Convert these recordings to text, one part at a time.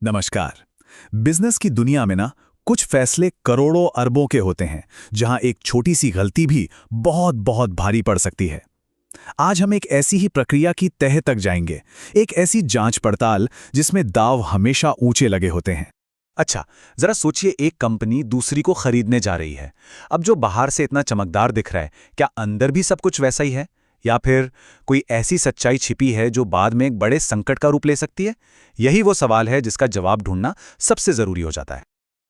नमस्कार। बिजनेस की दुनिया में ना कुछ फैसले करोड़ों अरबों के होते हैं, जहां एक छोटी सी गलती भी बहुत बहुत भारी पड़ सकती है। आज हम एक ऐसी ही प्रक्रिया की तह तक जाएंगे, एक ऐसी जांच पड़ताल जिसमें दांव हमेशा ऊंचे लगे होते हैं। अच्छा, जरा सोचिए एक कंपनी दूसरी को खरीदने जा रही है। अब जो बाहर से इतना चमकदार दिख रहा है, क्या अंदर भी सब कुछ वैसा ही है? या फिर कोई ऐसी सच्चाई छिपी है जो बाद में एक बड़े संकट का रूप ले सकती है? यही वो सवाल है जिसका जवाब ढूंढना सबसे जरूरी हो जाता है।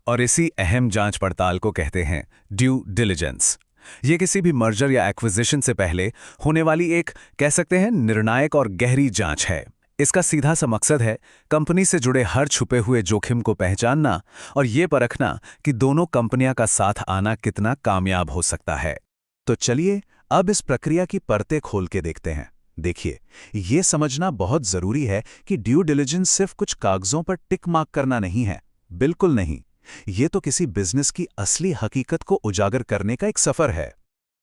और इसी अहम जांच पड़ताल को कहते हैं ड्यू डिलिजेंस। ये किसी भी मर्जर या एक्विजिशन से पहले होने वाली एक, कह सकते हैं, निर्णायक और गहरी जांच है। इसका सीधा सा मकसद है कंपनी से जुड़े हर छुपे हुए जोखिम को पहचानना और ये परखना कि दोनों कंपनियां का साथ आना कितना कामयाब हो सकता है। तो चलिए अब इस प्रक्रिया की परतें खोल के देखते हैं। देखिए, ये समझना बहुत जरूरी है कि ड्यू डिलिजेंस सिर्फ कुछ कागजों पर टिक मार्क करना नहीं है। बिल्कुल नहीं। ये तो किसी बिजनेस की असली हकीकत को उजागर करने का एक सफर है।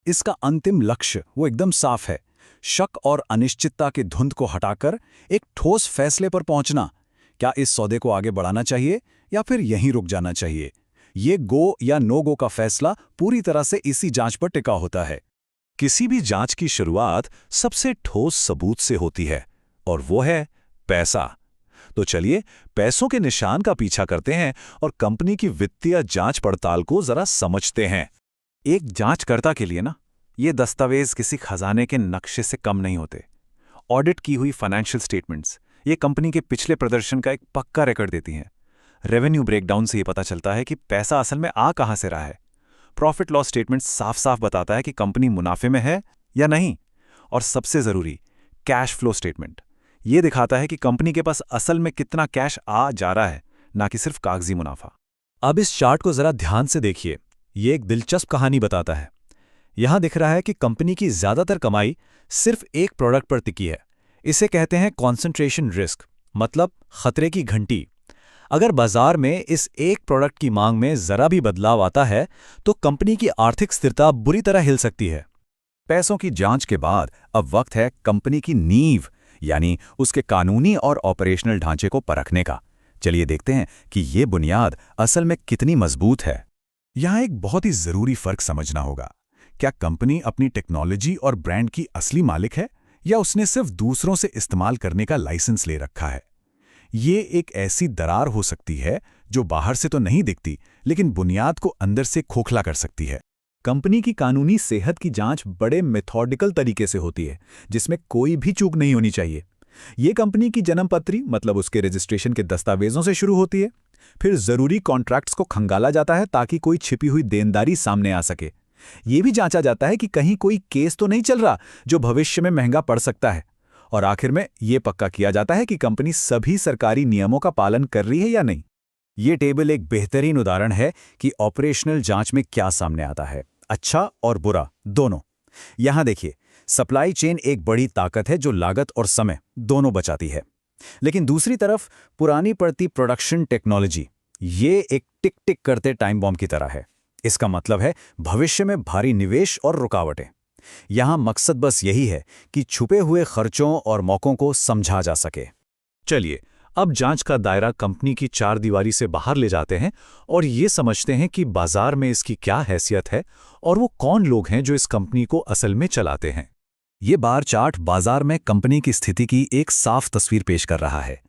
इसका अंतिम लक्ष्य वो एकदम साफ है। शक और अनिश्चितता की धुंध को हटाकर एक ठोस फैसले पर पहुंचना। क्या इस सौदे को आगे बढ़ाना चाहिए या फिर यहीं रुक जाना चाहिए? ये गो या नो गो का फैसला पूरी तरह से इसी जांच पर टिका होता है। किसी भी जांच की शुरुआत सबसे ठोस सबूत से होती है, और वो है पैसा। तो चलिए पैसों के निशान का पीछा करते हैं और कंपनी की वित्तीय जांच पड़ताल को जरा समझते हैं। एक जांचकर्ता के लिए ना, ये दस्तावेज किसी खजाने के नक्शे से कम नहीं होते। ऑडिट की हुई फाइनेंशियल स्टेटमेंट्स ये कंपनी के पिछले प्रदर्शन का एक पक्का रिकॉर्ड देती हैं। रेवेन्यू ब्रेकडाउन से ये पता चलता है कि पैसा असल में आ कहां से रहा है। प्रॉफिट लॉस स्टेटमेंट साफ साफ बताता है कि कंपनी मुनाफे में है या नहीं। और सबसे जरूरी, कैश फ्लो स्टेटमेंट ये दिखाता है कि कंपनी के पास असल में कितना कैश आ जा रहा है, ना कि सिर्फ कागजी मुनाफा। अब इस चार्ट को जरा ध्यान से देखिए। ये एक दिलचस्प कहानी बताता है। यहां दिख रहा है कि कंपनी की ज्यादातर कमाई सिर्फ एक प्रोडक्ट पर टिकी है। इसे कहते हैं कॉन्सेंट्रेशन रिस्क, मतलब खतरे की घंटी। अगर बाजार में इस एक प्रोडक्ट की मांग में जरा भी बदलाव आता है तो कंपनी की आर्थिक स्थिरता बुरी तरह हिल सकती है। पैसों की जांच के बाद अब वक्त है कंपनी की नींव, यानी उसके कानूनी और ऑपरेशनल ढांचे को परखने का। चलिए देखते हैं कि ये बुनियाद असल में कितनी मजबूत है। यहां एक बहुत ही जरूरी फर्क समझना होगा। क्या कंपनी अपनी टेक्नोलॉजी और ब्रांड की असली मालिक है, या उसने सिर्फ दूसरों से इस्तेमाल करने का लाइसेंस ले रखा है? ये एक ऐसी दरार हो सकती है जो बाहर से तो नहीं दिखती, लेकिन बुनियाद को अंदर से खोखला कर सकती है। कंपनी की कानूनी सेहत की जांच बड़े मेथोडिकल तरीके से होती है, जिसमें कोई भी चूक नहीं होनी चाहिए। ये कंपनी की जन्मपत्री, मतलब उसके रजिस्ट्रेशन के दस्तावेजों से शुरू होती है। फिर जरूरी कॉन्ट्रैक्ट्स को खंगाला जाता है ताकि कोई छिपी हुई देनदारी सामने आ सके। ये भी जांचा जाता है कि कहीं कोई केस तो नहीं चल रहा जो भविष्य में महंगा पड़ सकता है। और आखिर में ये पक्का किया जाता है कि कंपनी सभी सरकारी नियमों का पालन कर रही है या नहीं। ये टेबल एक बेहतरीन उदाहरण है कि ऑपरेशनल जांच में क्या सामने आता है, अच्छा और बुरा दोनों। यहां देखिए, सप्लाई चेन एक बड़ी ताकत है जो लागत और समय दोनों बचाती है। लेकिन दूसरी तरफ पुरानी पड़ती प्रोडक्शन टेक्नोलॉजी, ये एक टिक टिक करते टाइम बॉम्ब की तरह है। इसका मतलब है भविष्य में भारी निवेश और रुकावटें। यहां मकसद बस यही है कि छुपे हुए खर्चों और मौकों को समझा जा सके। चलिए अब जांच का दायरा कंपनी की चार दीवारी से बाहर ले जाते हैं और ये समझते हैं कि बाजार में इसकी क्या हैसियत है और वो कौन लोग हैं जो इस कंपनी को असल में चलाते हैं। ये बार चार्ट बाजार में कंपनी की स्थिति की एक साफ तस्वीर पेश कर रहा है।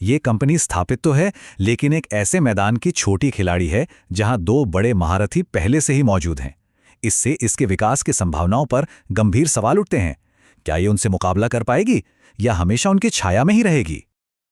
ये कंपनी स्थापित तो है, लेकिन एक ऐसे मैदान की छोटी खिलाड़ी है जहां दो बड़े महारथी पहले से ही मौजूद हैं। इससे इसके विकास की संभावनाओं पर गंभीर सवाल उठते हैं। क्या ये उनसे मुकाबला कर पाएगी या हमेशा उनकी छाया में ही रहेगी?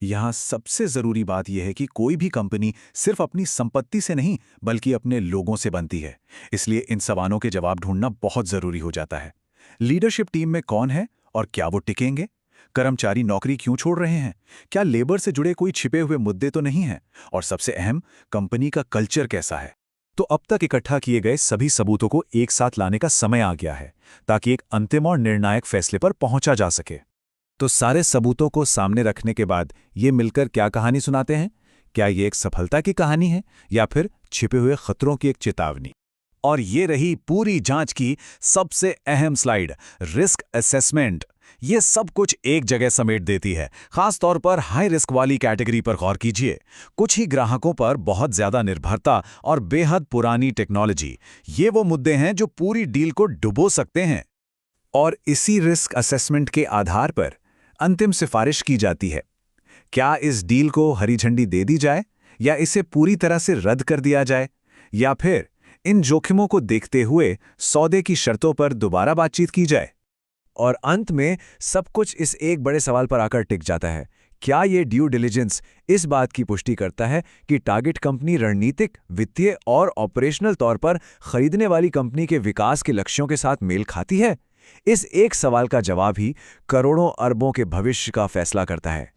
यहाँ सबसे जरूरी बात यह है कि कोई भी कंपनी सिर्फ अपनी संपत्ति से नहीं, बल्कि अपने लोगों से बनती है। इसलिए इन सवालों के जवाब ढूंढना बहुत जरूरी हो जाता है। लीडरशिप टीम में कौन है और क्या वो टिकेंगे? कर्मचारी नौकरी क्यों छोड़ रहे हैं? क्या लेबर से जुड़े कोई छिपे हुए मुद्दे तो नहीं हैं? और सबसे अहम, कंपनी का कल्चर कैसा है? तो अब तक इकट्ठा किए गए सभी सबूतों को एक साथ लाने का समय आ गया है, ताकि एक अंतिम और निर्णायक फैसले पर पहुंचा जा सके। तो सारे सबूतों को सामने रखने के बाद ये मिलकर क्या कहानी सुनाते हैं? क्या ये एक सफलता की कहानी है या फिर छिपे हुए खतरों की एक चेतावनी? और ये रही पूरी जांच की सबसे अहम स्लाइड, रिस्क असेसमेंट। ये सब कुछ एक जगह समेट देती है, खास तौर पर हाई रिस्क वाली कैटेगरी पर गौर कीजिए। कुछ ही ग्राहकों पर बहुत ज्यादा निर्भरता और बेहद पुरानी टेक्नोलॉजी, ये वो मुद्दे हैं जो पूरी डील को डुबो सकते हैं। और इसी रिस्क असेसमेंट के आधार पर अंतिम सिफारिश की जाती है। क्या इस डील को हरी झंडी दे दी जाए, या इसे पूरी तरह से रद्द कर दिया जाए, या फिर इन जोखिमों को देखते हुए सौदे की शर्तों पर दोबारा बातचीत की जाए। और अंत में सब कुछ इस एक बड़े सवाल पर आकर टिक जाता है, क्या ये ड्यू डिलिजेंस इस बात की पुष्टि करता है कि टारगेट कंपनी रणनीतिक, वित्तीय और ऑपरेशनल तौर पर खरीदने वाली कंपनी के विकास के लक्ष्यों के साथ मेल खाती है? इस एक सवाल का जवाब ही करोड़ों अरबों के भविष्य का फैसला करता है।